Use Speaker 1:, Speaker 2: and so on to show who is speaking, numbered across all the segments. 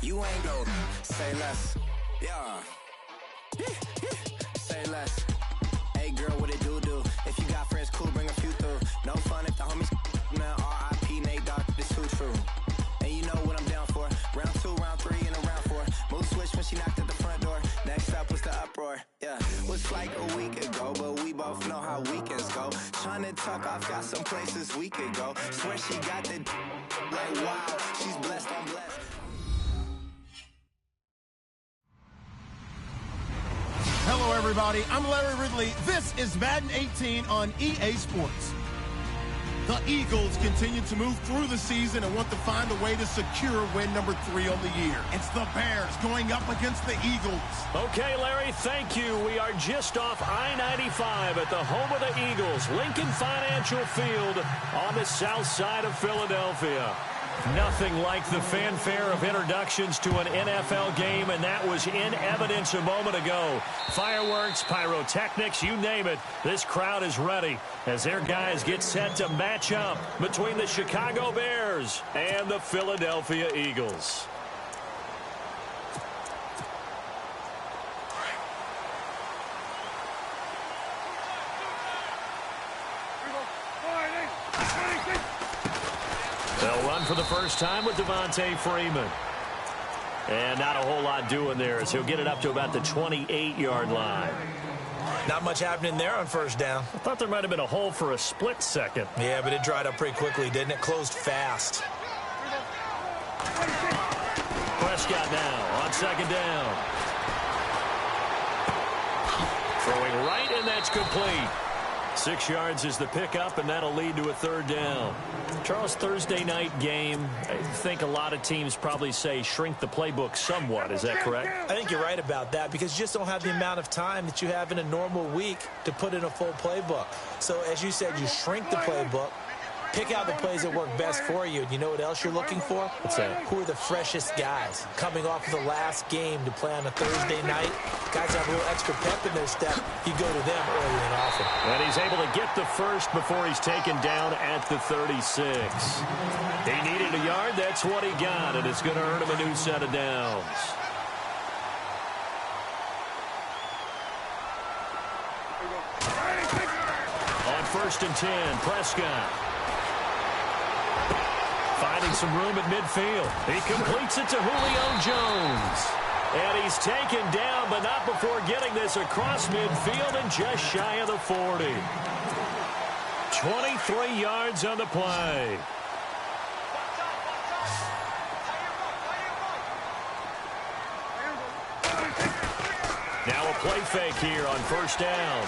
Speaker 1: You ain't go. Say less. Yeah. Say less. Hey girl, what it do? If you got friends, cool, bring a few through. No fun if the homies, man. R.I.P. Nate Dogg, this too true. And you know what I'm down for. Round 2, round 3, and a round 4. Mood switch when she knocked at the front door. Next up was the uproar. Yeah, was like a week ago, but we both know how weekends go. Tryna tuck off, got some places we could go. Swear she got the like wow, she's blessed on blessed.
Speaker 2: Hello, everybody. I'm Larry Ridley. This is Madden 18 on EA Sports. The Eagles continue to move through the season and want to find a way to secure win number 3 on the year. It's the Bears going up against the Eagles.
Speaker 3: Okay, Larry, thank you. We are just off I-95 at the home of the Eagles, Lincoln Financial Field on the south side of Philadelphia. Nothing like the fanfare of introductions to an NFL game, and that was in evidence a moment ago. Fireworks, pyrotechnics, you name it. This crowd is ready as their guys get set to match up between the Chicago Bears and the Philadelphia Eagles. They'll run for the first time with Devontae Freeman. And not a whole lot doing there as he'll get it up to about the 28-yard line.
Speaker 4: Not much happening there on first down.
Speaker 3: I thought there might have been a hole for a split second.
Speaker 4: Yeah, but it dried up pretty quickly, didn't it? Closed fast.
Speaker 3: Prescott now on second down. Throwing right, and that's complete. 6 yards is the pickup, and that'll lead to a third down. Charles, Thursday night game, I think a lot of teams probably say shrink the playbook somewhat. Is that correct?
Speaker 4: I think you're right about that because you just don't have the amount of time that you have in a normal week to put in a full playbook. So, as you said, you shrink the playbook, pick out the plays that work best for you. And you know what else you're looking for?
Speaker 3: What's that?
Speaker 4: Who are the freshest guys coming off of the last game to play on a Thursday night? Guys have a little extra pep in their step. You go to them early and often.
Speaker 3: And he's able to get the first before he's taken down at the 36. He needed a yard. That's what he got, and it's going to earn him a new set of downs. On 1st and 10, Prescott. Finding some room at midfield. He completes it to Julio Jones. And he's taken down, but not before getting this across midfield and just shy of the 40. 23 yards on the play. Now a play fake here on first down.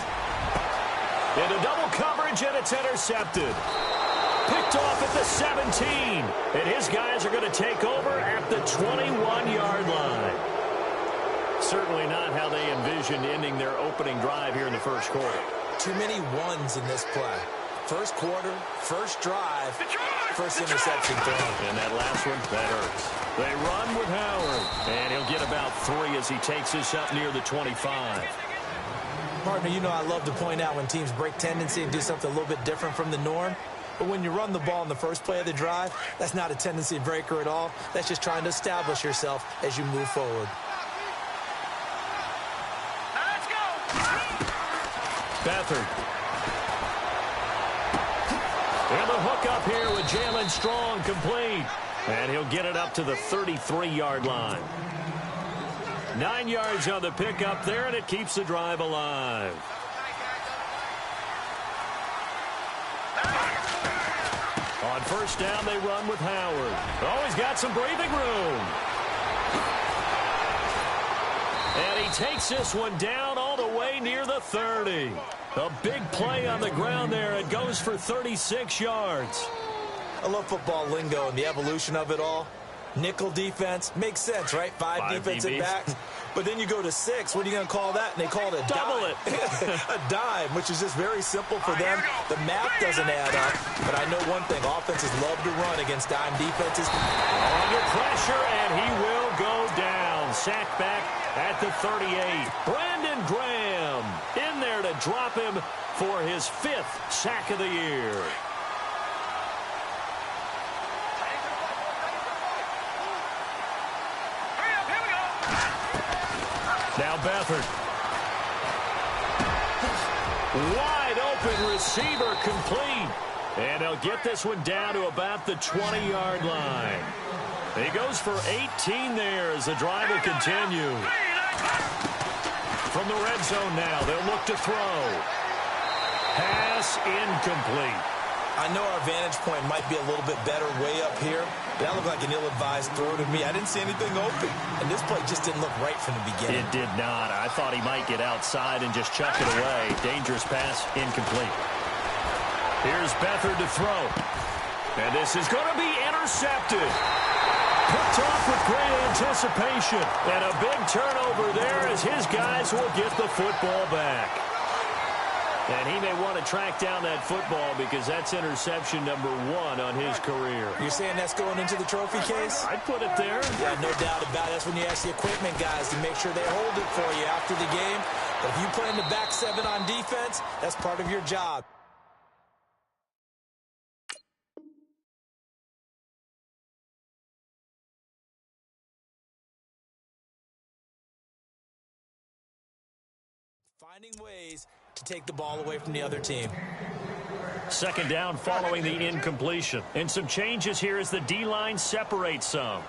Speaker 3: Into double coverage, and it's intercepted. Picked off at the 17. And his guys are going to take over at the 21-yard line. Certainly not how they envisioned ending their opening drive here in the first quarter.
Speaker 4: Too many ones in this play. First quarter, first drive, first interception thrown.
Speaker 3: And that last one, that hurts. They run with Howard. And he'll get about 3 as he takes this up near the 25.
Speaker 4: Partner, you know I love to point out when teams break tendency and do something a little bit different from the norm. But when you run the ball in the first play of the drive, that's not a tendency breaker at all. That's just trying to establish yourself as you move forward.
Speaker 3: Beathard. And the hook up here with Jalen Strong complete. And he'll get it up to the 33-yard line. 9 yards on the pickup there, and it keeps the drive alive. On first down, they run with Howard. Oh, he's got some breathing room. And he takes this one down all the way near the 30. A big play on the ground there. It goes for 36 yards.
Speaker 4: I love football lingo and the evolution of it all. Nickel defense makes sense, right? Five defensive
Speaker 3: DBs.
Speaker 4: backs. But then you go to 6. What are you going to call that? And they call it a
Speaker 3: Double
Speaker 4: dime.
Speaker 3: it.
Speaker 4: A dime, which is just very simple for them. The math doesn't add up. But I know one thing. Offenses love to run against dime defenses.
Speaker 3: Under pressure, and he will go down. Sacked back at the 38. Brandon Graham in there to drop him for his 5th sack of the year. Now Beathard. Wide open receiver, complete. And they'll get this one down to about the 20-yard line. He goes for 18 there as the drive will continue. From the red zone now, they'll look to throw. Pass incomplete.
Speaker 4: I know our vantage point might be a little bit better way up here, but that looked like an ill-advised throw to me. I didn't see anything open, and this play just didn't look right from the beginning.
Speaker 3: It did not. I thought he might get outside and just chuck it away. Dangerous pass, incomplete. Here's Beathard to throw. And this is going to be intercepted. Picked off with great anticipation. And a big turnover there as his guys will get the football back. And he may want to track down that football because that's interception number 1 on his career.
Speaker 4: You're saying that's going into the trophy case?
Speaker 3: I'd put it there.
Speaker 4: Yeah, no doubt about it. That's when you ask the equipment guys to make sure they hold it for you after the game. But if you play in the back 7 on defense, that's part of your job. Finding ways to take the ball away from the other team.
Speaker 3: Second down following the incompletion. And some changes here as the D-line separates some.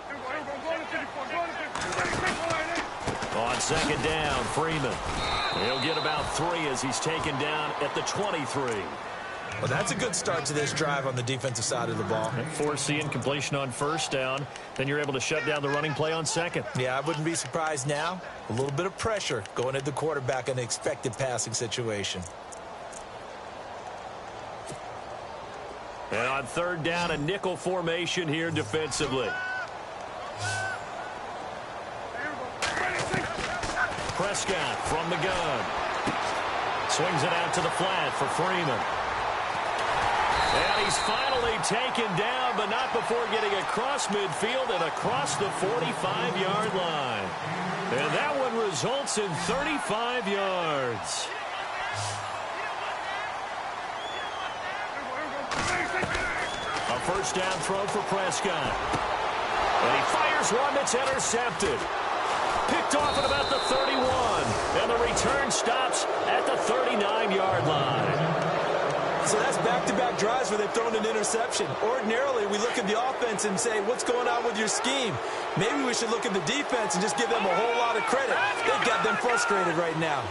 Speaker 3: On second down, Freeman. He'll get about 3 as he's taken down at the 23.
Speaker 4: Well, that's a good start to this drive on the defensive side of the ball.
Speaker 3: Force the incompletion on first down. Then you're able to shut down the running play on second.
Speaker 4: Yeah, I wouldn't be surprised now. A little bit of pressure going at the quarterback in an expected passing situation.
Speaker 3: And on third down, a nickel formation here defensively. Prescott from the gun. Swings it out to the flat for Freeman. And he's finally taken down, but not before getting across midfield and across the 45-yard line. And that one results in 35 yards. A first down throw for Prescott. And he fires one that's intercepted. Picked off at about the 31. And the return stops at the 39-yard line.
Speaker 4: So that's back-to-back drives where they've thrown an interception. Ordinarily, we look at the offense and say, what's going on with your scheme? Maybe we should look at the defense and just give them a whole lot of credit. They've got them frustrated right now.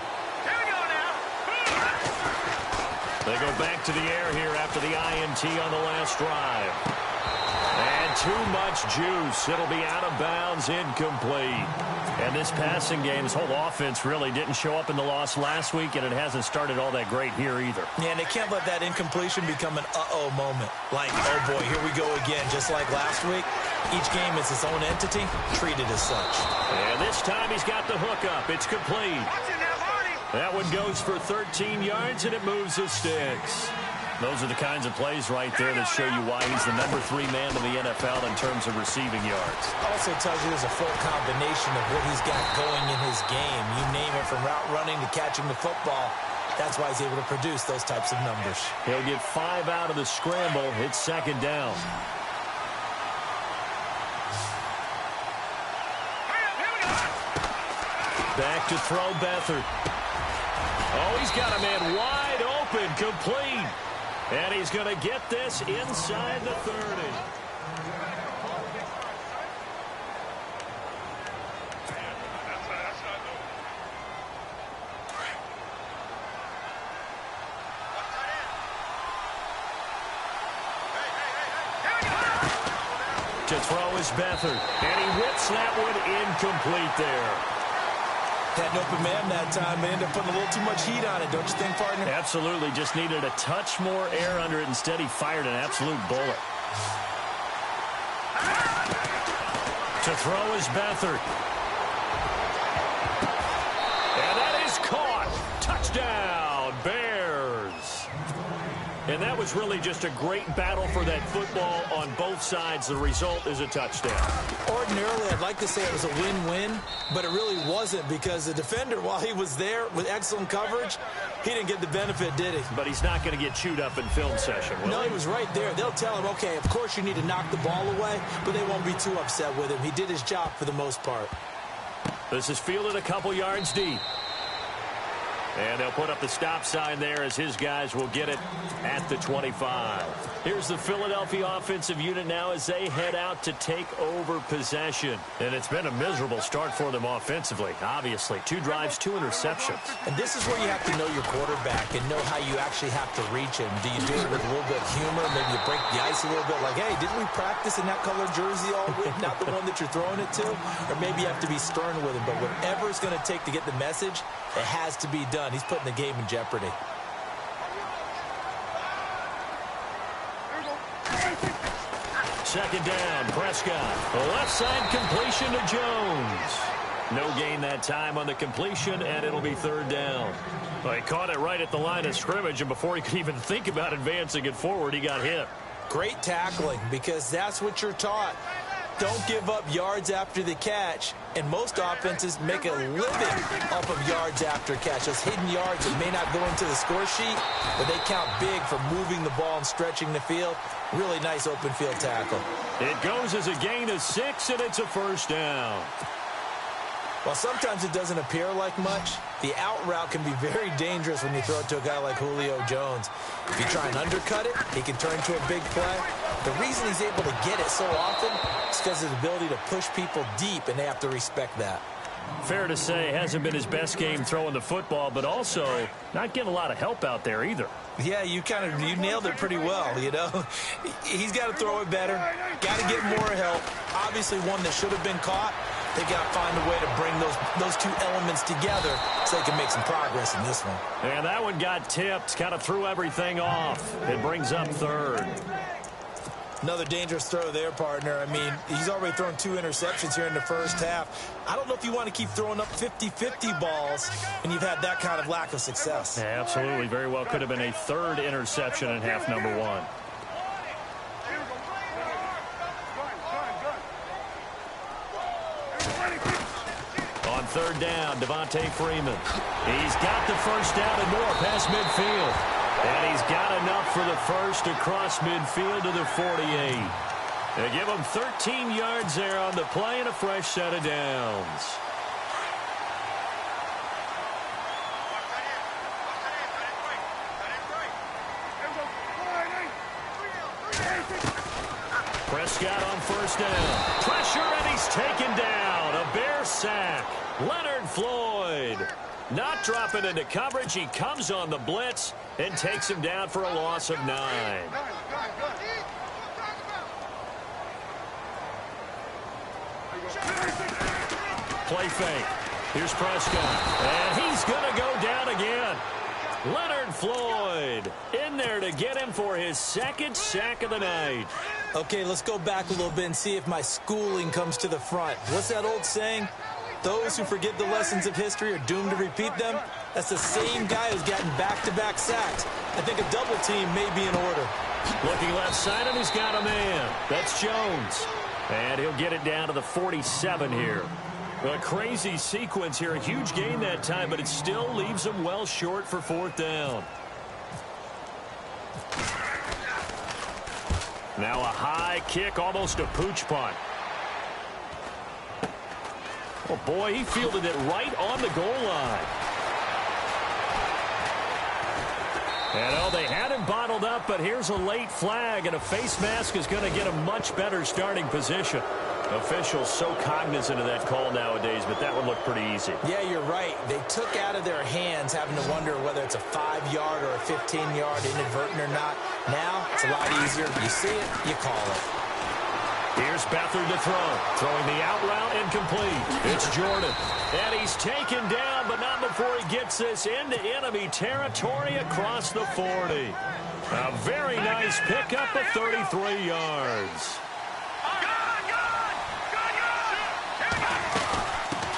Speaker 3: They go back to the air here after the INT on the last drive. And too much juice. It'll be out of bounds, incomplete. And this passing game, this whole offense really didn't show up in the loss last week, and it hasn't started all that great here either.
Speaker 4: Yeah, and they can't let that incompletion become an uh-oh moment. Like, oh boy, here we go again, just like last week. Each game is its own entity, treated as such.
Speaker 3: And this time he's got the hook up. It's complete. That one goes for 13 yards, and it moves his sticks. Those are the kinds of plays right there that show you why he's the number 3 man in the NFL in terms of receiving yards.
Speaker 4: Also tells you there's a full combination of what he's got going in his game. You name it, from route running to catching the football. That's why he's able to produce those types of numbers.
Speaker 3: He'll get 5 out of the scramble. It's second down. Back to throw Beathard. Oh, he's got a man wide open, complete. And he's going to get this inside the 30. To throw is Beathard. And he whips that one incomplete there.
Speaker 4: Had an open man that time, but ended up putting a little too much heat on it, don't you think, partner?
Speaker 3: Absolutely. Just needed a touch more air under it. Instead, he fired an absolute bullet. To throw is Beathard. And that is caught. Touchdown, Bears. And that was really just a great battle for that football on both sides. The result is a touchdown.
Speaker 4: Ordinarily, I'd like to say it was a win-win, but it really wasn't, because the defender, while he was there with excellent coverage, he didn't get the benefit, did he?
Speaker 3: But he's not going to get chewed up in film session, will
Speaker 4: No,
Speaker 3: he?
Speaker 4: he was right there. They'll tell him, okay, of course you need to knock the ball away, but they won't be too upset with him. He did his job for the most part.
Speaker 3: This is fielded a couple yards deep. And they'll put up the stop sign there as his guys will get it at the 25. Here's the Philadelphia offensive unit now as they head out to take over possession. And it's been a miserable start for them offensively, obviously. 2 drives, 2 interceptions.
Speaker 4: And this is where you have to know your quarterback and know how you actually have to reach him. Do you do it with a little bit of humor? Maybe you break the ice a little bit like, hey, didn't we practice in that color jersey all week? Not the one that you're throwing it to? Or maybe you have to be stern with him. But whatever it's going to take to get the message, it has to be done. He's putting the game in jeopardy.
Speaker 3: Second down, Prescott. A left side completion to Jones. No gain that time on the completion, and it'll be 3rd down. Well, he caught it right at the line of scrimmage, and before he could even think about advancing it forward, he got hit.
Speaker 4: Great tackling, because that's what you're taught. Don't give up yards after the catch, and most offenses make a living off of yards after catch. Those hidden yards that may not go into the score sheet, but they count big for moving the ball and stretching the field. Really nice open field tackle.
Speaker 3: It goes as a gain of 6, and it's a 1st down.
Speaker 4: While sometimes it doesn't appear like much, the out route can be very dangerous when you throw it to a guy like Julio Jones. If you try and undercut it, he can turn into a big play. The reason he's able to get it so often is because of his ability to push people deep, and they have to respect that.
Speaker 3: Fair to say, hasn't been his best game throwing the football, but also not getting a lot of help out there either.
Speaker 4: Yeah, you nailed it pretty well, you know. He's got to throw it better, got to get more help. Obviously one that should have been caught. They got to find a way to bring those 2 elements together so they can make some progress in this one.
Speaker 3: And that one got tipped, kind of threw everything off. It brings up 3rd.
Speaker 4: Another dangerous throw there, partner. I mean, he's already thrown 2 interceptions here in the first half. I don't know if you want to keep throwing up 50-50 balls when you've had that kind of lack of success.
Speaker 3: Yeah, absolutely. Very well could have been a 3rd interception in half number 1. On 3rd down, Devontae Freeman. He's got the 1st down and more past midfield. And he's got enough for the 1st across midfield to the 48. They give him 13 yards there on the play and a fresh set of downs. Prescott on 1st down. Pressure, and he's taken down. A Bear sack. Leonard Floyd not dropping into coverage. He comes on the blitz and takes him down for a loss of 9. Play fake. Here's Prescott. And he's going to go down again. Leonard Floyd in there to get him for his 2nd sack of the night.
Speaker 4: Okay, let's go back a little bit and see if my schooling comes to the front. What's that old saying? Those who forget the lessons of history are doomed to repeat them. That's the same guy who's gotten back-to-back sacks. I think a double team may be in order.
Speaker 3: Looking left side, and he's got a man. That's Jones. And he'll get it down to the 47 here. A crazy sequence here. A huge gain that time, but it still leaves him well short for 4th down. Now a high kick, almost a pooch punt. Oh, boy, he fielded it right on the goal line. And, oh, they had him bottled up, but here's a late flag, and a face mask is going to get a much better starting position. Officials so cognizant of that call nowadays, but that one looked pretty easy.
Speaker 4: Yeah, you're right. They took out of their hands having to wonder whether it's a 5-yard or a 15-yard inadvertent or not. Now, it's a lot easier. You see it, you call it.
Speaker 3: Here's Beathard to throw. Throwing the out route incomplete. It's Jordan. And he's taken down, but not before he gets this into enemy territory across the 40. A very nice pickup of 33 yards.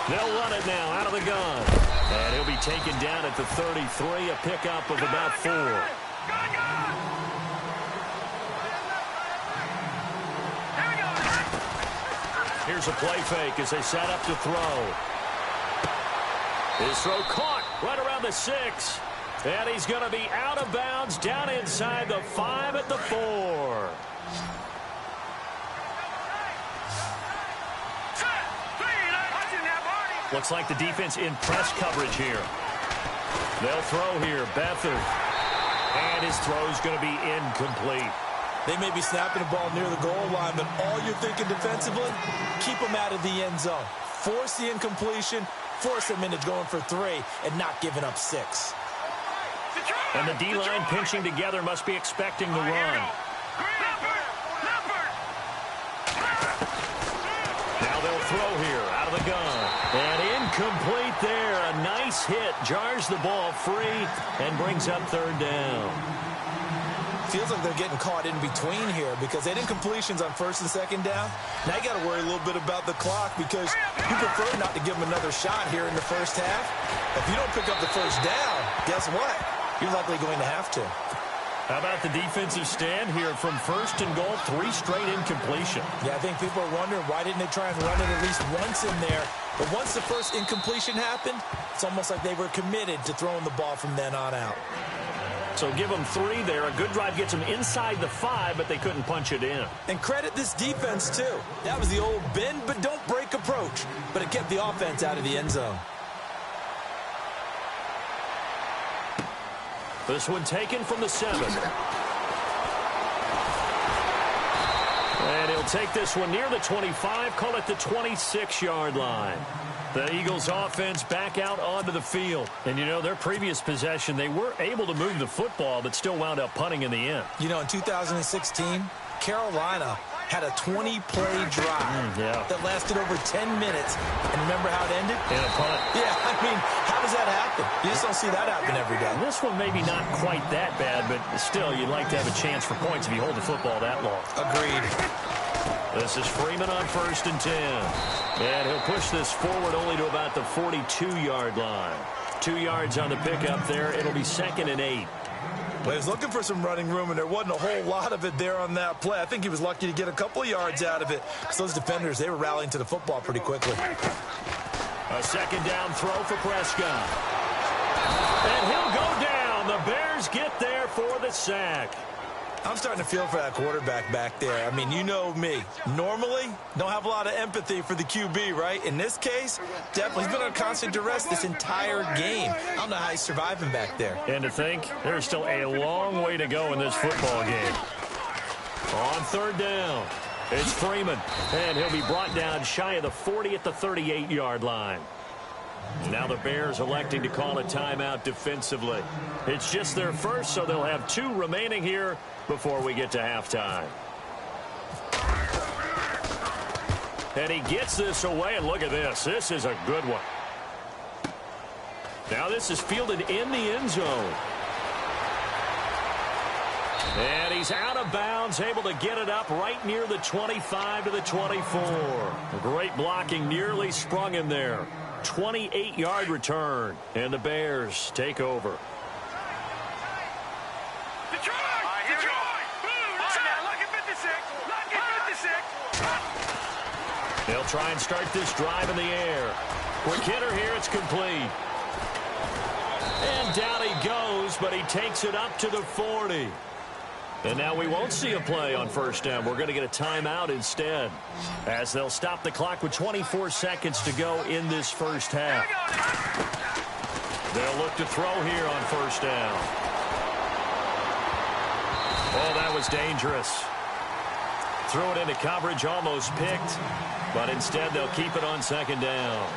Speaker 3: They'll run it now out of the gun. And he'll be taken down at the 33, a pickup of about 4. Here's a play fake as they set up to throw. His throw caught right around the 6. And he's going to be out of bounds down inside the 5 at the 4. Looks like the defense in press coverage here. They'll throw here. Beathard. And his throw's going to be incomplete.
Speaker 4: They may be snapping the ball near the goal line, but all you're thinking defensively, keep them out of the end zone. Force the incompletion, force them into going for 3, and not giving up 6.
Speaker 3: And the D-line pinching together must be expecting the run. Now they'll throw here out of the gun. And incomplete there. A nice hit. Jars the ball free and brings up 3rd down.
Speaker 4: Feels like they're getting caught in between here because they did incompletions on 1st and 2nd down. Now you got to worry a little bit about the clock because you prefer not to give them another shot here in the first half. If you don't pick up the 1st down, guess what? You're likely going to have to.
Speaker 3: How about the defensive stand here from 1st and goal, 3 straight incompletion.
Speaker 4: Yeah, I think people are wondering why didn't they try and run it at least once in there. But once the first incompletion happened, it's almost like they were committed to throwing the ball from then on out.
Speaker 3: So give them 3 there. A good drive gets them inside the 5, but they couldn't punch it in.
Speaker 4: And credit this defense, too. That was the old bend but don't break approach. But it kept the offense out of the end zone.
Speaker 3: This one taken from the 7. And he'll take this one near the 25, call it the 26-yard line. The Eagles offense back out onto the field. And, you know, their previous possession, they were able to move the football, but still wound up punting in the end.
Speaker 4: You know, in 2016, Carolina had a 20-play drive that lasted over 10 minutes. And remember how it ended?
Speaker 3: In a punt.
Speaker 4: Yeah, I mean, how does that happen? You just don't see that happen every day.
Speaker 3: This one maybe not quite that bad, but still, you'd like to have a chance for points if you hold the football that long.
Speaker 4: Agreed.
Speaker 3: This is Freeman on 1st and 10. And he'll push this forward only to about the 42-yard line. 2 yards on the pickup there. It'll be 2nd and 8.
Speaker 4: Well, he was looking for some running room, and there wasn't a whole lot of it there on that play. I think he was lucky to get a couple of yards out of it. So those defenders, they were rallying to the football pretty quickly.
Speaker 3: A 2nd down throw for Prescott. And he'll go down. The Bears get there for the sack.
Speaker 4: I'm starting to feel for that quarterback back there. I mean, you know me. Normally, don't have a lot of empathy for the QB, right? In this case, definitely he's been on constant duress this entire game. I don't know how he's surviving back there.
Speaker 3: And to think, there's still a long way to go in this football game. On 3rd down, it's Freeman. And he'll be brought down shy of the 40 at the 38-yard line. Now the Bears electing to call a timeout defensively. It's just their first, so they'll have 2 remaining here before we get to halftime. And he gets this away, and look at this. This is a good one. Now this is fielded in the end zone. And he's out of bounds, able to get it up right near the 25 to the 24. A great blocking nearly sprung him there. 28-yard return, and the Bears take over. They'll try and start this drive in the air. Quick hitter here, it's complete. And down he goes, but he takes it up to the 40. And now we won't see a play on 1st down. We're going to get a timeout instead, as they'll stop the clock with 24 seconds to go in this first half. They'll look to throw here on 1st down. Oh, that was dangerous. Threw it into coverage, almost picked, but instead they'll keep it on 2nd down.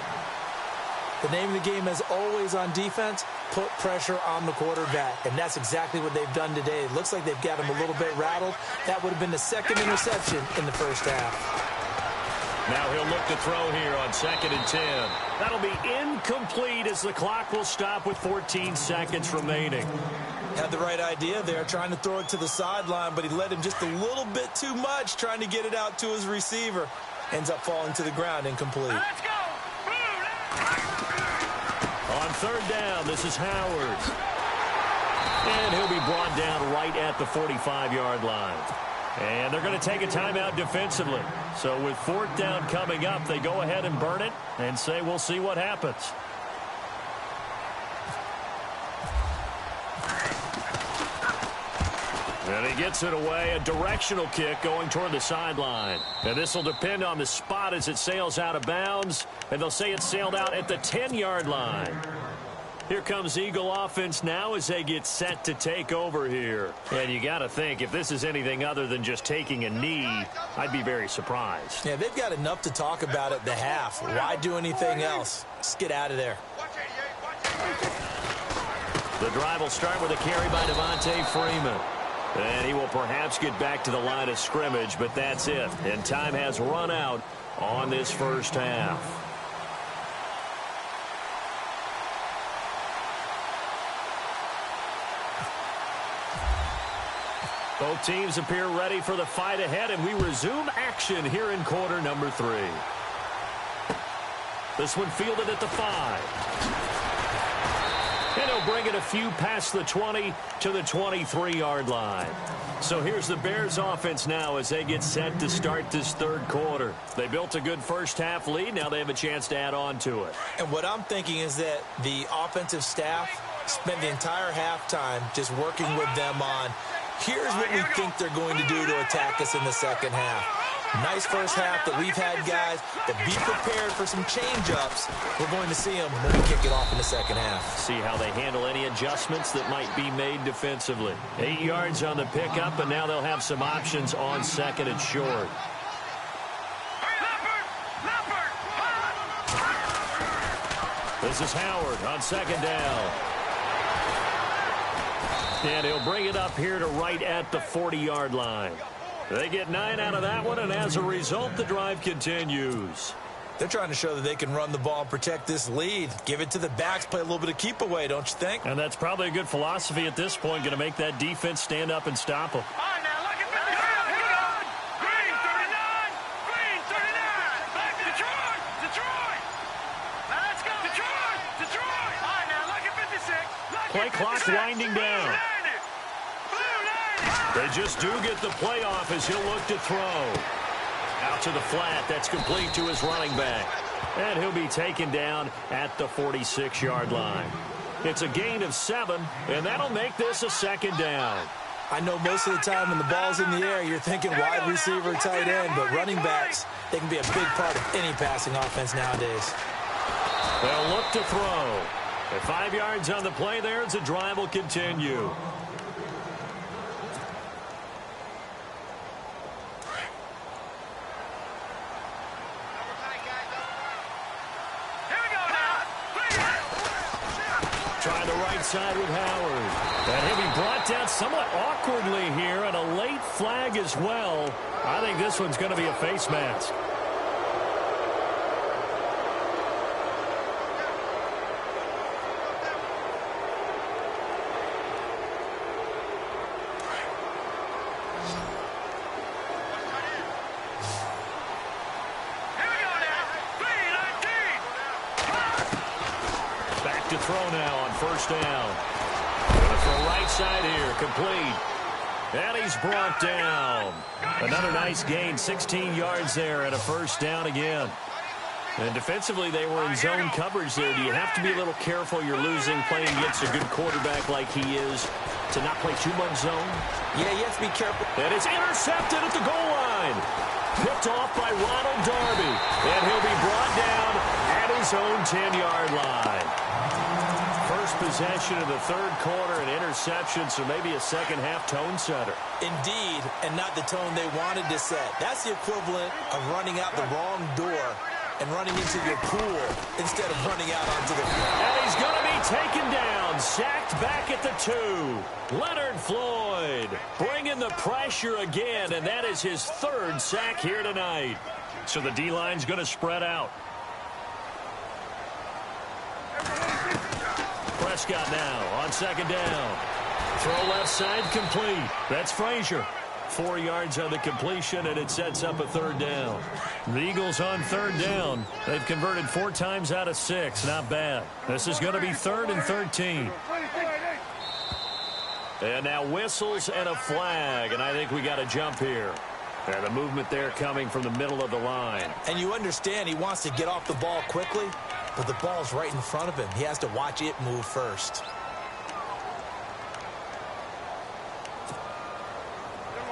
Speaker 4: The name of the game, as always on defense, put pressure on the quarterback. And that's exactly what they've done today. It looks like they've got him a little bit rattled. That would have been the 2nd interception in the first half.
Speaker 3: Now he'll look to throw here on 2nd and 10. That'll be incomplete as the clock will stop with 14 seconds remaining.
Speaker 4: Had the right idea there, trying to throw it to the sideline, but he led him just a little bit too much, trying to get it out to his receiver. Ends up falling to the ground, incomplete.
Speaker 3: Let's go! On 3rd down, this is Howard. And he'll be brought down right at the 45-yard line. And they're going to take a timeout defensively. So with 4th down coming up, they go ahead and burn it and say we'll see what happens. And he gets it away, a directional kick going toward the sideline. And this will depend on the spot as it sails out of bounds. And they'll say it sailed out at the 10-yard line. Here comes Eagle offense now as they get set to take over here. And you got to think, if this is anything other than just taking a knee, I'd be very surprised.
Speaker 4: Yeah, they've got enough to talk about at the half. Why do anything else? Just get out of there.
Speaker 3: The drive will start with a carry by Devontae Freeman. And he will perhaps get back to the line of scrimmage, but that's it. And time has run out on this first half. Both teams appear ready for the fight ahead, and we resume action here in quarter number 3. This one fielded at the 5. And he'll bring it a few past the 20 to the 23-yard line. So here's the Bears offense now as they get set to start this third quarter. They built a good first half lead. Now they have a chance to add on to it.
Speaker 4: And what I'm thinking is that the offensive staff spent the entire halftime just working with them on, here's what we think they're going to do to attack us in the second half. Nice first half that we've had, guys, but be prepared for some change-ups. We're going to see them when we kick it off in the second half.
Speaker 3: See how they handle any adjustments that might be made defensively. 8 yards on the pickup, and now they'll have some options on second and short. This is Howard on second down. And he'll bring it up here to right at the 40-yard line. They get 9 out of that one, and as a result, the drive continues.
Speaker 4: They're trying to show that they can run the ball and protect this lead. Give it to the backs, play a little bit of keep away, don't you think?
Speaker 3: And that's probably a good philosophy at this point, going to make that defense stand up and stop them.
Speaker 5: All right, now look at this. Here we go. Green 39. Green 39. Back to Detroit. Detroit. Now let's go. Detroit. Detroit. All right, now look at 56.
Speaker 3: Play clock winding down. They just do get the play off as he'll look to throw. Out to the flat. That's complete to his running back. And he'll be taken down at the 46-yard line. It's a gain of 7, and that'll make this a second down.
Speaker 4: I know most of the time when the ball's in the air, you're thinking wide receiver, tight end, but running backs, they can be a big part of any passing offense nowadays.
Speaker 3: They'll look to throw. At 5 yards on the play there as the drive will continue. Trying the right side with Howard. And he'll be brought down somewhat awkwardly here, and a late flag as well. I think this one's going to be a face mask. To throw now on first down. Going for a right side here, complete. And he's brought down. Another nice gain, 16 yards there and a first down again. And defensively, they were in zone coverage there. Do you have to be a little careful? You're losing, playing against a good quarterback like he is, to not play too much zone?
Speaker 4: Yeah, you have to be careful.
Speaker 3: And it's intercepted at the goal line. Picked off by Ronald Darby. And he'll be brought down at his own 10-yard line. First possession of the third quarter, an interception, so maybe a second-half tone setter.
Speaker 4: Indeed, and not the tone they wanted to set. That's the equivalent of running out the wrong door and running into your pool instead of running out onto the field.
Speaker 3: And he's going to be taken down, sacked back at the 2. Leonard Floyd bringing the pressure again, and that is his third sack here tonight. So the D-line's going to spread out. Prescott now on second down. Throw left side complete. That's Frazier. 4 yards on the completion, and it sets up a third down. The Eagles on third down. They've converted 4 times out of 6. Not bad. This is going to be 3rd and 13. And now whistles and a flag, and I think we got a jump here. And the movement there coming from the middle of the line.
Speaker 4: And you understand he wants to get off the ball quickly, but the ball's right in front of him. He has to watch it move first.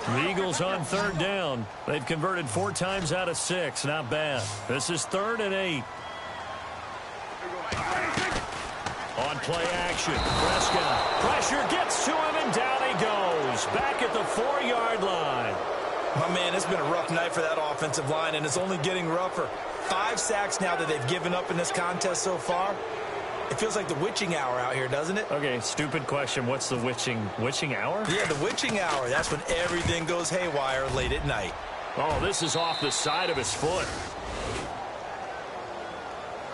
Speaker 3: The Eagles on third down. They've converted 4 times out of 6. Not bad. This is 3rd and 8. On play action, Prescott. Pressure gets to him, and down he goes. Back at the 4-yard line.
Speaker 4: My man, it's been a rough night for that offensive line, and it's only getting rougher. 5 sacks now that they've given up in this contest so far. It feels like the witching hour out here, doesn't it?
Speaker 3: Okay, stupid question. What's the witching hour?
Speaker 4: Yeah, the witching hour. That's when everything goes haywire late at night.
Speaker 3: Oh, this is off the side of his foot.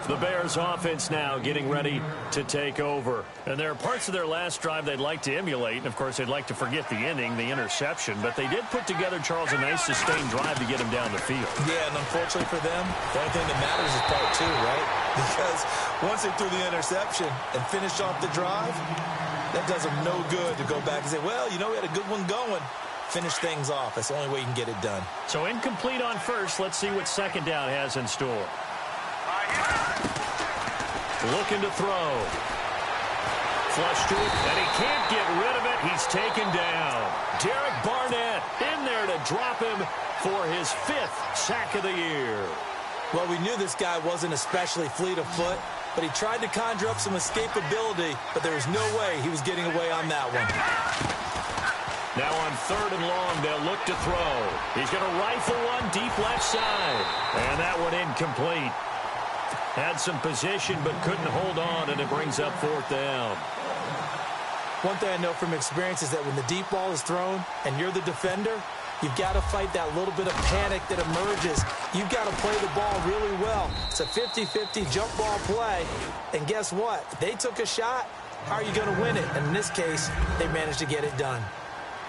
Speaker 3: The Bears offense now getting ready to take over. And there are parts of their last drive they'd like to emulate. And, of course, they'd like to forget the ending, the interception. But they did put together, Charles, a nice sustained drive to get him down the field.
Speaker 4: Yeah, and unfortunately for them, the only thing that matters is part 2, right? Because once they threw the interception and finished off the drive, that does them no good to go back and say, well, you know, we had a good one going. Finish things off. That's the only way you can get it done.
Speaker 3: So incomplete on first. Let's see what second down has in store. Looking to throw. Flush to it, and he can't get rid of it. He's taken down. Derek Barnett in there to drop him for his 5th sack of the year.
Speaker 4: Well, we knew this guy wasn't especially fleet of foot, but he tried to conjure up some escapability, but there was no way he was getting away on that one.
Speaker 3: Now on 3rd and long, they'll look to throw. He's going to rifle one deep left side, and that one incomplete. Had some position but couldn't hold on, and it brings up 4th down.
Speaker 4: One thing I know from experience is that when the deep ball is thrown and you're the defender, you've got to fight that little bit of panic that emerges. You've got to play the ball really well. It's a 50-50 jump ball play, and guess what? They took a shot. How are you going to win it? And in this case, they managed to get it done.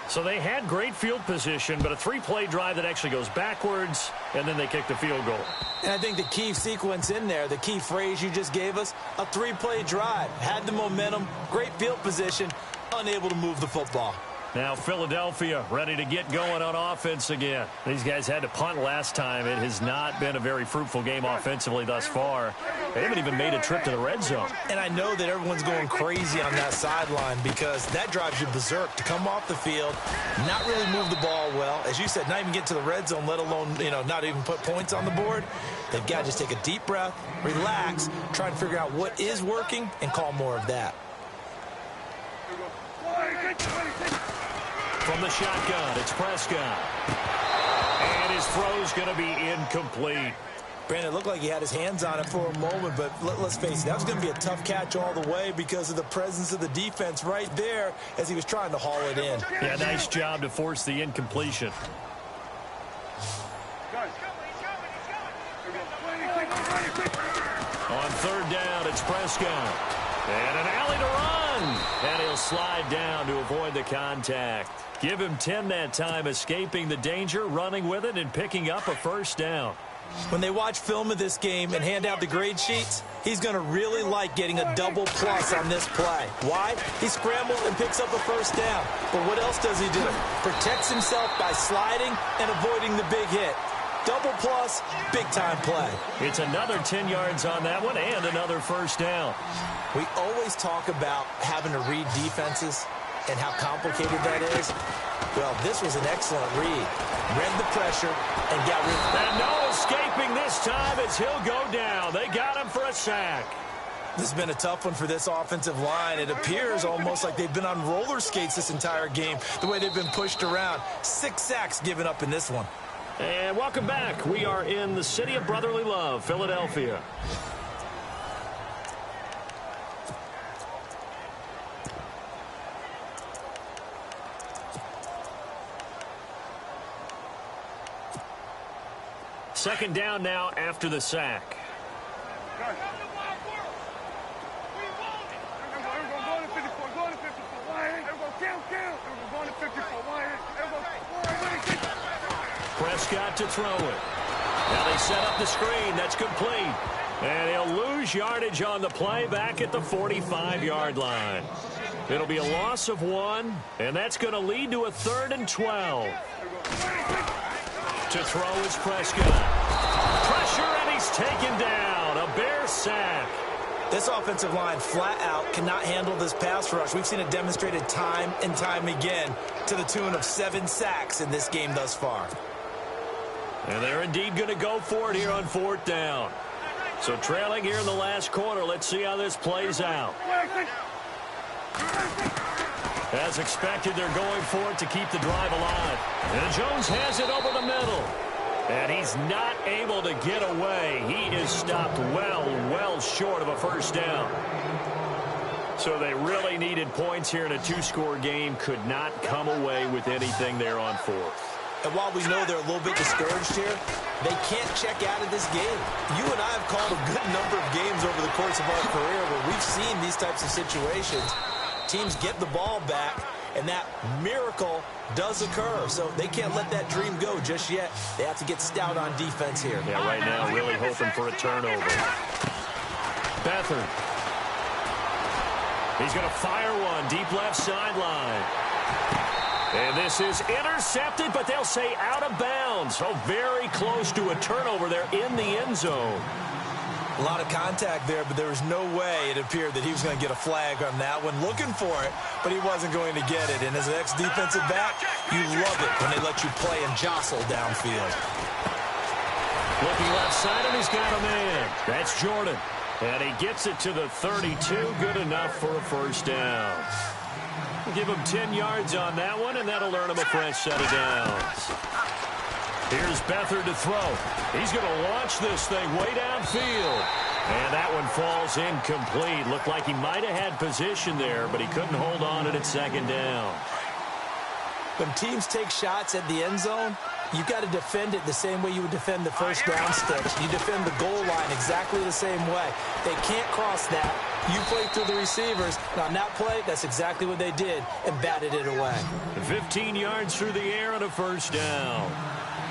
Speaker 3: So they had great field position, but a 3-play drive that actually goes backwards, and then they kick the field goal.
Speaker 4: And I think the key sequence in there, the key phrase you just gave us, a 3-play drive. Had the momentum, great field position, unable to move the football.
Speaker 3: Now Philadelphia ready to get going on offense again. These guys had to punt last time. It has not been a very fruitful game offensively thus far. They haven't even made a trip to the red zone.
Speaker 4: And I know that everyone's going crazy on that sideline because that drives you berserk to come off the field, not really move the ball well. As you said, not even get to the red zone, let alone, not even put points on the board. They've got to just take a deep breath, relax, try to figure out what is working, and call more of that.
Speaker 3: From the shotgun, it's Prescott. And his throw's going to be incomplete.
Speaker 4: Brandon, it looked like he had his hands on it for a moment, but let's face it, that was going to be a tough catch all the way because of the presence of the defense right there as he was trying to haul it in.
Speaker 3: Yeah, nice job to force the incompletion. On 3rd down, it's Prescott. And an alley to run. And he'll slide down to avoid the contact. Give him 10 that time, escaping the danger, running with it, and picking up a 1st down.
Speaker 4: When they watch film of this game and hand out the grade sheets, he's going to really like getting a double plus on this play. Why? He scrambles and picks up a 1st down. But what else does he do? Protects himself by sliding and avoiding the big hit. Double plus, big-time play.
Speaker 3: It's another 10 yards on that one and another 1st down.
Speaker 4: We always talk about having to read defenses and how complicated that is. Well, this was an excellent read. Read the pressure and got rid of it.
Speaker 3: And no escaping this time as he'll go down. They got him for a sack.
Speaker 4: This has been a tough one for this offensive line. It appears almost like they've been on roller skates this entire game, the way they've been pushed around. 6 sacks given up in this one.
Speaker 3: And welcome back. We are in the city of brotherly love, Philadelphia. Second down now after the sack. Prescott to throw it. Now they set up the screen. That's complete. And he'll lose yardage on the play back at the 45-yard line. It'll be a loss of 1, and that's going to lead to a 3rd and 12. To throw is Prescott. Pressure, and he's taken down. A Bear sack.
Speaker 4: This offensive line flat out cannot handle this pass rush. We've seen it demonstrated time and time again to the tune of 7 sacks in this game thus far.
Speaker 3: And they're indeed going to go for it here on 4th down. So trailing here in the last quarter, let's see how this plays out. As expected, they're going for it to keep the drive alive. And Jones has it over the middle. And he's not able to get away. He is stopped well short of a first down. So they really needed points here in a 2-score game. Could not come away with anything there on 4th.
Speaker 4: And while we know they're a little bit discouraged here, they can't check out of this game. You and I have called a good number of games over the course of our career where we've seen these types of situations. Teams get the ball back, and that miracle does occur. So they can't let that dream go just yet. They have to get stout on defense here.
Speaker 3: Yeah, right now really hoping for a turnover. Beathard. He's going to fire one deep left sideline. And this is intercepted, but they'll say out of bounds. So very close to a turnover there in the end zone.
Speaker 4: A lot of contact there, but there was no way it appeared that he was going to get a flag on that one. Looking for it, but he wasn't going to get it. And as an ex-defensive back, you love it when they let you play and jostle downfield.
Speaker 3: Looking left side, and he's got a man. That's Jordan. And he gets it to the 32. Good enough for a first down. Give him 10 yards on that one, and that'll earn him a fresh set of downs. Here's Beathard to throw. He's going to launch this thing way downfield. And that one falls incomplete. Looked like he might have had position there, but he couldn't hold on to it at second down.
Speaker 4: When teams take shots at the end zone, you've got to defend it the same way you would defend the first down sticks. You defend the goal line exactly the same way. They can't cross that. You play through the receivers. And on that play, that's exactly what they did and batted it away. 15
Speaker 3: yards through the air and a first down.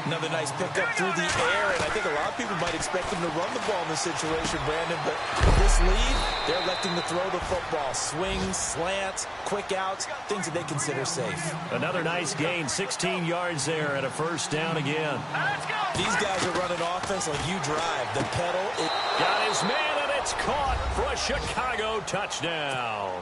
Speaker 4: Another nice pickup through the air, and I think a lot of people might expect them to run the ball in this situation, Brandon, but with this lead, they're electing to throw the football. Swings, slants, quick outs, things that they consider safe.
Speaker 3: Another nice gain, 16 yards there and a first down again.
Speaker 4: These guys are running offense like you drive. The pedal is...
Speaker 3: Got his man, and it's caught for a Chicago touchdown.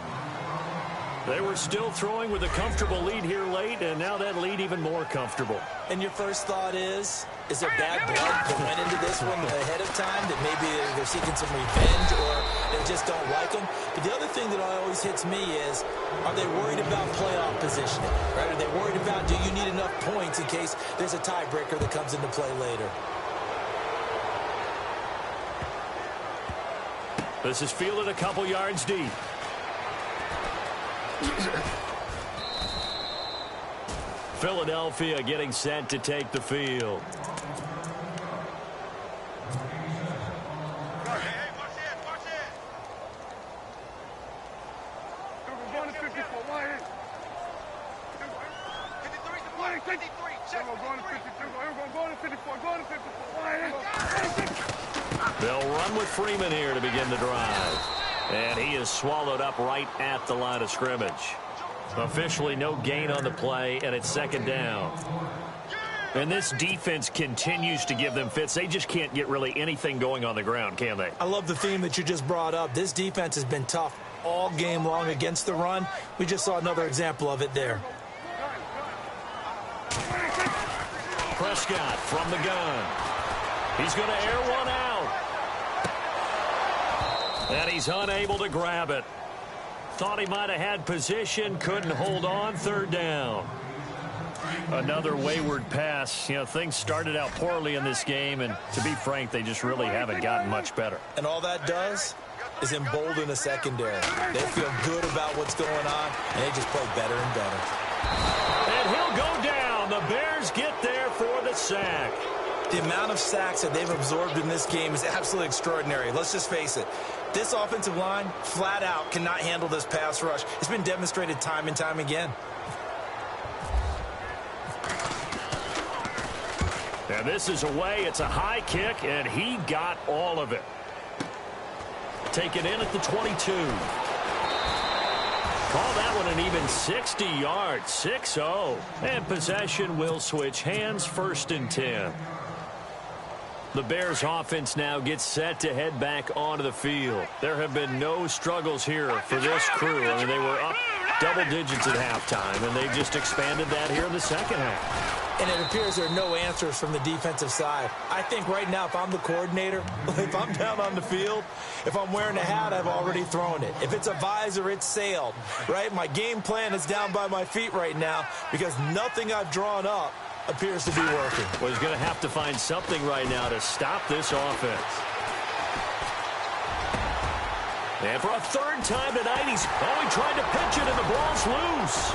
Speaker 3: They were still throwing with a comfortable lead here late, and now that lead even more comfortable.
Speaker 4: And your first thought is there bad blood that went into this one ahead of time, that maybe they're seeking some revenge or they just don't like them? But the other thing that always hits me is, are they worried about playoff positioning? Right? Are they worried about, do you need enough points in case there's a tiebreaker that comes into play later?
Speaker 3: This is fielded a couple yards deep. Philadelphia getting set to take the field. They'll run with Freeman here to begin the drive. And he is swallowed up right at the line of scrimmage. Officially no gain on the play, and it's second down. And this defense continues to give them fits. They just can't get really anything going on the ground, can they?
Speaker 4: I love the theme that you just brought up. This defense has been tough all game long against the run. We just saw another example of it there.
Speaker 3: Prescott from the gun. He's going to air one out. And he's unable to grab it. Thought he might have had position, couldn't hold on, third down. Another wayward pass. You know, things started out poorly in this game, and to be frank, they just really haven't gotten much better.
Speaker 4: And all that does is embolden a secondary. They feel good about what's going on, and they just play better and better.
Speaker 3: And he'll go down. The Bears get there for the sack.
Speaker 4: The amount of sacks that they've absorbed in this game is absolutely extraordinary. Let's just face it. This offensive line, flat out, cannot handle this pass rush. It's been demonstrated time and time again.
Speaker 3: And this is away. It's a high kick, and he got all of it. Taken in at the 22. Call that one an even 60 yards, 6-0. And possession will switch hands, 1st and 10. The Bears offense now gets set to head back onto the field. There have been no struggles here for this crew. I mean, they were up double digits at halftime, and they just expanded that here in the second half.
Speaker 4: And it appears there are no answers from the defensive side. I think right now, if I'm the coordinator, if I'm down on the field, if I'm wearing a hat, I've already thrown it. If it's a visor, it's sailed, right? My game plan is down by my feet right now because nothing I've drawn up appears to be working.
Speaker 3: Well, he's going to have to find something right now to stop this offense. And for a third time tonight, he tried to pitch it, and the ball's loose.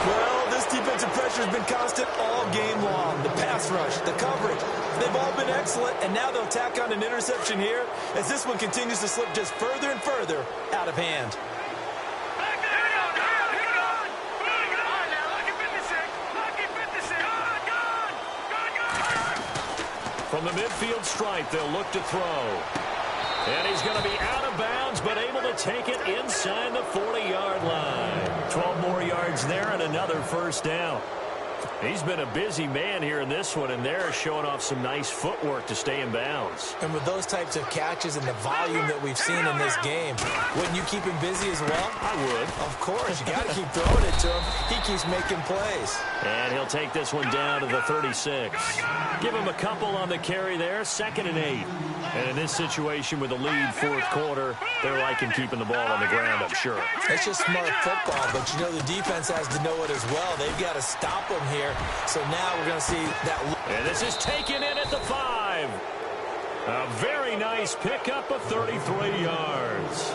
Speaker 4: Well, this defensive pressure has been constant all game long. The pass rush, the coverage, they've all been excellent, and now they'll tack on an interception here as this one continues to slip just further and further out of hand.
Speaker 3: From the midfield stripe, they'll look to throw. And he's going to be out of bounds, but able to take it inside the 40-yard line. 12 more yards there and another first down. He's been a busy man here in this one, and they're showing off some nice footwork to stay in bounds.
Speaker 4: And with those types of catches and the volume that we've seen in this game, wouldn't you keep him busy as well?
Speaker 3: I would.
Speaker 4: Of course. You got to keep throwing it to him. He keeps making plays.
Speaker 3: And he'll take this one down to the 36. Give him a couple on the carry there, 2nd and 8. And in this situation with the lead fourth quarter, they're liking keeping the ball on the ground, I'm sure.
Speaker 4: It's just smart football, but you know the defense has to know it as well. They've got to stop him here. So now we're going to see that.
Speaker 3: And this is taken in at the 5. A very nice pickup of 33 yards.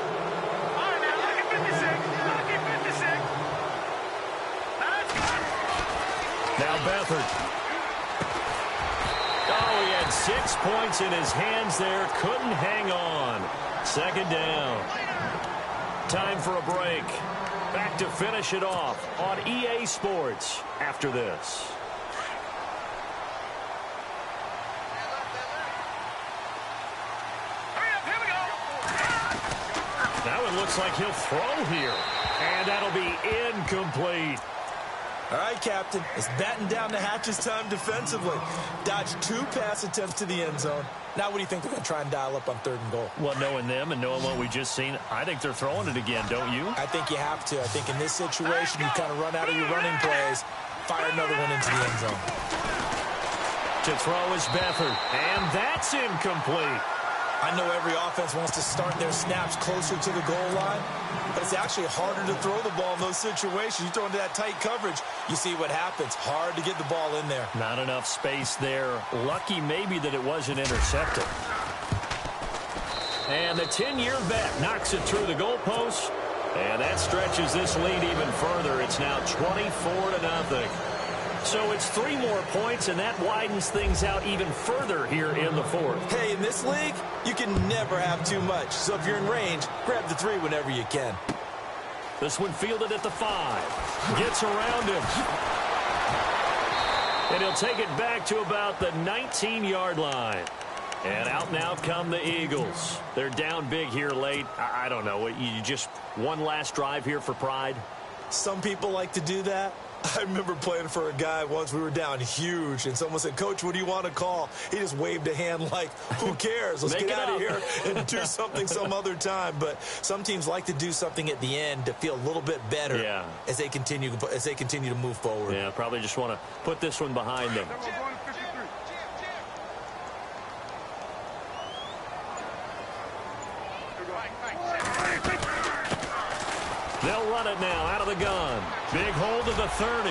Speaker 3: Now Beathard. Oh, he had 6 points in his hands there. Couldn't hang on. 2nd down. Time for a break. Back to finish it off on EA Sports after this. Now it looks like he'll throw here. And that'll be incomplete.
Speaker 4: All right, Captain. It's batten down the hatches time defensively. Dodged 2 pass attempts to the end zone. Now what do you think they're going to try and dial up on 3rd and goal?
Speaker 3: Well, knowing them and knowing what we just seen, I think they're throwing it again, don't you?
Speaker 4: I think you have to. I think in this situation, you kind of run out of your running plays, fire another one into the end zone.
Speaker 3: To throw is Beathard, and that's incomplete.
Speaker 4: I know every offense wants to start their snaps closer to the goal line, but it's actually harder to throw the ball in those situations. You throw into that tight coverage, you see what happens. Hard to get the ball in there.
Speaker 3: Not enough space there. Lucky maybe that it wasn't intercepted. And the 10-year vet knocks it through the goalpost, and that stretches this lead even further. It's now 24-0. So it's 3 more points, and that widens things out even further here in the 4th.
Speaker 4: Hey, in this league, you can never have too much. So if you're in range, grab the 3 whenever you can.
Speaker 3: This one fielded at the 5. Gets around him. And he'll take it back to about the 19-yard line. And out now come the Eagles. They're down big here late. I don't know. You just one last drive here for pride?
Speaker 4: Some people like to do that. I remember playing for a guy once. We were down huge, and someone said, "Coach, what do you want to call?" He just waved a hand like, who cares? Let's get out of here and do something some other time. But some teams like to do something at the end to feel a little bit better as they continue to move forward.
Speaker 3: Yeah, probably just want to put this one behind them. They'll run it now out of the gun. Big hold of the 30.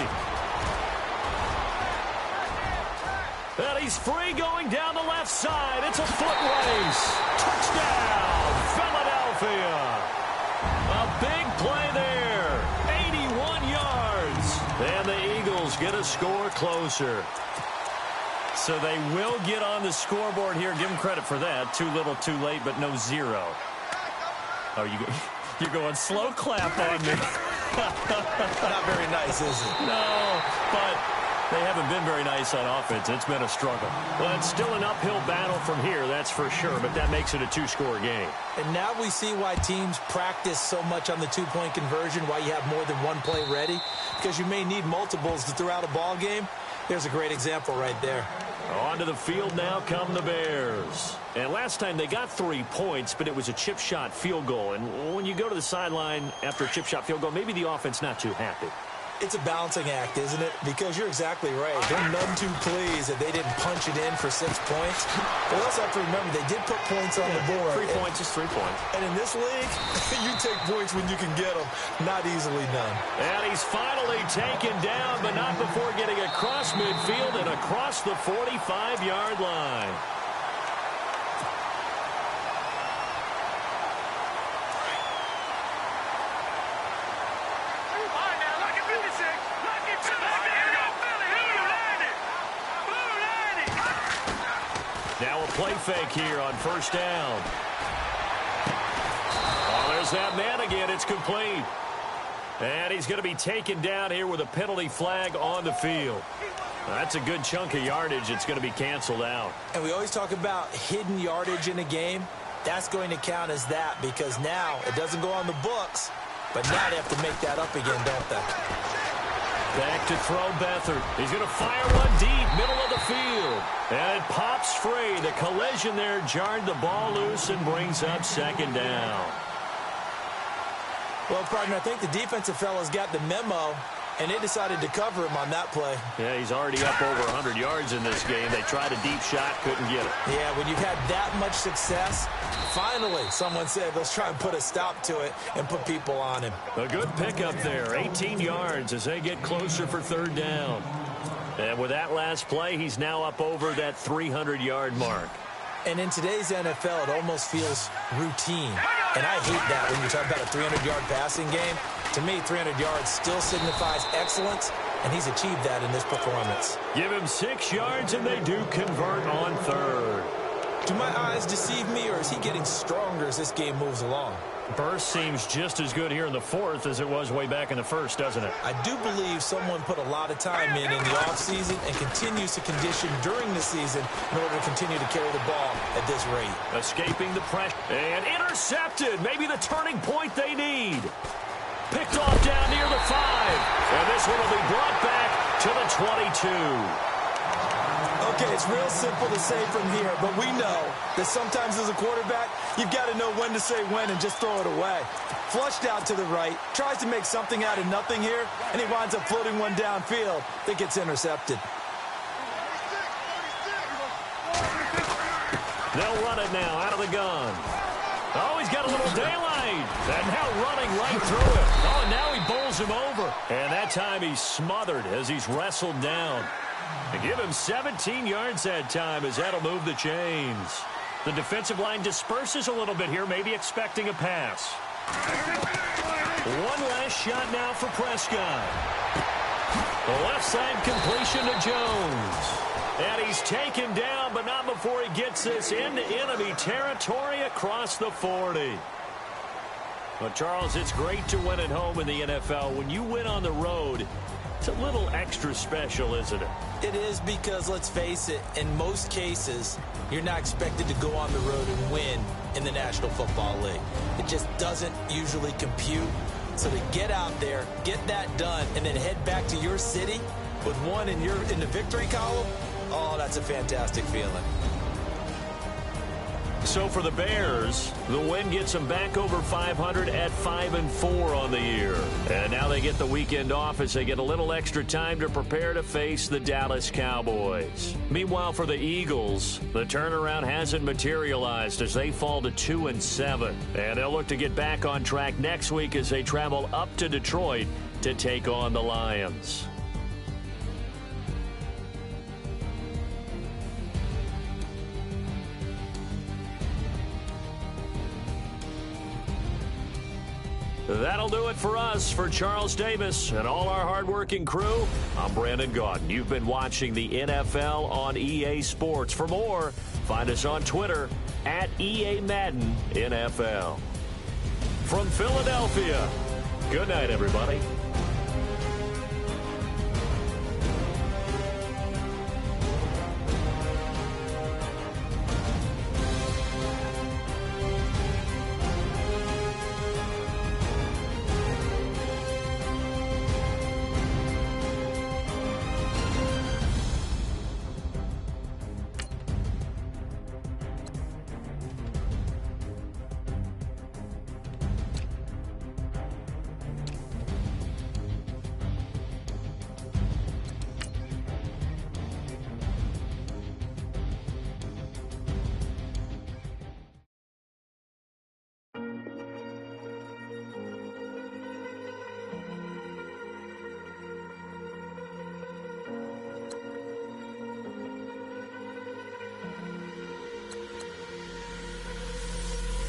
Speaker 3: And he's free going down the left side. It's a foot race. Touchdown, Philadelphia. A big play there. 81 yards. And the Eagles get a score closer. So they will get on the scoreboard here. Give them credit for that. Too little, too late, but no 0. Oh, you're going slow clap on me.
Speaker 4: Not very nice, is it?
Speaker 3: No, but they haven't been very nice on offense. It's been a struggle. Well, it's still an uphill battle from here, that's for sure, but that makes it a 2-score game.
Speaker 4: And now we see why teams practice so much on the 2-point conversion, why you have more than one play ready, because you may need multiples to throw out a ball game. There's a great example right there.
Speaker 3: Onto the field now come the Bears. And last time they got 3 points, but it was a chip shot field goal. And when you go to the sideline after a chip shot field goal, maybe the offense not too happy.
Speaker 4: It's a balancing act, isn't it? Because you're exactly right. They're none too pleased that they didn't punch it in for 6 points. But we also have to remember they did put points on the board.
Speaker 3: 3 points is 3 points.
Speaker 4: And in this league, you take points when you can get them. Not easily done.
Speaker 3: And he's finally taken down, but not before getting across midfield and across the 45-yard line. Now a play fake here on first down. Oh, there's that man again. It's complete. And he's going to be taken down here with a penalty flag on the field. That's a good chunk of yardage. It's going to be canceled out.
Speaker 4: And we always talk about hidden yardage in a game. That's going to count as that because now it doesn't go on the books, but now they have to make that up again, don't they?
Speaker 3: Back to throw Beathard. He's going to fire one deep, middle of the field. And it pops free. The collision there jarred the ball loose and brings up second down.
Speaker 4: Well, partner, I think the defensive fellas got the memo, and they decided to cover him on that play.
Speaker 3: Yeah, he's already up over 100 yards in this game. They tried a deep shot, couldn't get it.
Speaker 4: Yeah, when you've had that much success, finally someone said, let's try and put a stop to it and put people on him.
Speaker 3: A good pickup there, 18 yards as they get closer for third down. And with that last play, he's now up over that 300-yard mark.
Speaker 4: And in today's NFL, it almost feels routine. And I hate that when you talk about a 300-yard passing game. To me, 300 yards still signifies excellence, and he's achieved that in this performance.
Speaker 3: Give him 6 yards, and they do convert on third.
Speaker 4: Do my eyes deceive me, or is he getting stronger as this game moves along?
Speaker 3: Burst seems just as good here in the fourth as it was way back in the first, doesn't it?
Speaker 4: I do believe someone put a lot of time in the offseason and continues to condition during the season in order to continue to carry the ball at this rate.
Speaker 3: Escaping the pressure and intercepted. Maybe the turning point they need. Picked off down near the 5. And this one will be brought back to the 22.
Speaker 4: Okay, it's real simple to say from here, but we know that sometimes as a quarterback, you've got to know when to say when and just throw it away. Flushed out to the right, tries to make something out of nothing here, and he winds up floating one downfield that gets intercepted.
Speaker 3: They'll run it now out of the gun. Oh, he's got a little daylight. And now running right through it. Oh, and now he bowls him over. And that time he's smothered as he's wrestled down. And give him 17 yards that time as that'll move the chains. The defensive line disperses a little bit here, maybe expecting a pass. One last shot now for Prescott. The left side completion to Jones. And he's taken down, but not before he gets this into enemy territory across the 40. But, Charles, it's great to win at home in the NFL. When you win on the road, it's a little extra special, isn't it?
Speaker 4: It is because, let's face it, in most cases, you're not expected to go on the road and win in the National Football League. It just doesn't usually compute. So to get out there, get that done, and then head back to your city with one in the victory column, oh, that's a fantastic feeling.
Speaker 3: So for the Bears, the win gets them back over 500 at 5-4 on the year. And now they get the weekend off as they get a little extra time to prepare to face the Dallas Cowboys. Meanwhile, for the Eagles, the turnaround hasn't materialized as they fall to 2-7. And they'll look to get back on track next week as they travel up to Detroit to take on the Lions. That'll do it for us. For Charles Davis and all our hardworking crew, I'm Brandon Gaudin. You've been watching the NFL on EA Sports. For more, find us on Twitter at EA Madden NFL. From Philadelphia, good night, everybody.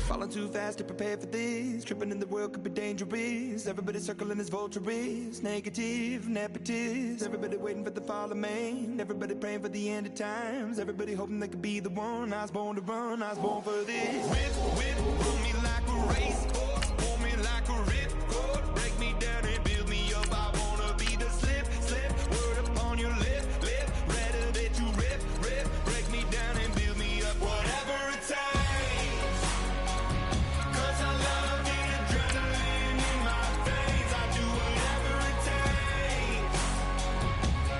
Speaker 6: Falling too fast to prepare for this. Tripping in the world could be dangerous. Everybody circling as vultures. Negative, nepotist. Everybody waiting for the fall of man. Everybody praying for the end of times. Everybody hoping they could be the one. I was born to run, I was born for this. Whip, run me like a racehorse. Pull me like a ripcord. Break me down and build me up. I wanna be the slip. Word upon your lip. Rather that you rip. Break me down and build me up. Whatever it takes. 'Cause I love the adrenaline in my veins. I do whatever it takes.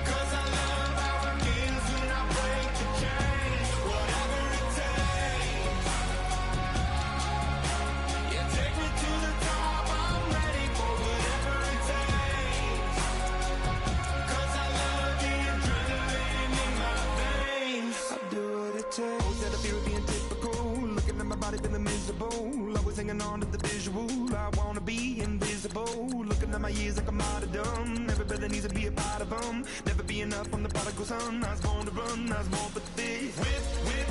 Speaker 6: 'Cause I love how it feels when I break the chains. Whatever it takes. Yeah, take me to the top. I'm ready for whatever it takes. 'Cause I love the adrenaline in my veins. I do what it takes. Always had a fear of being typical. Looking at my body feeling miserable. Always hanging on to the visual. I wanna be invisible. Looking at my years like a martyrdom. Everybody needs to be a part of them. Never be enough from the prodigal son. I was born to run, I was born for this. Whip,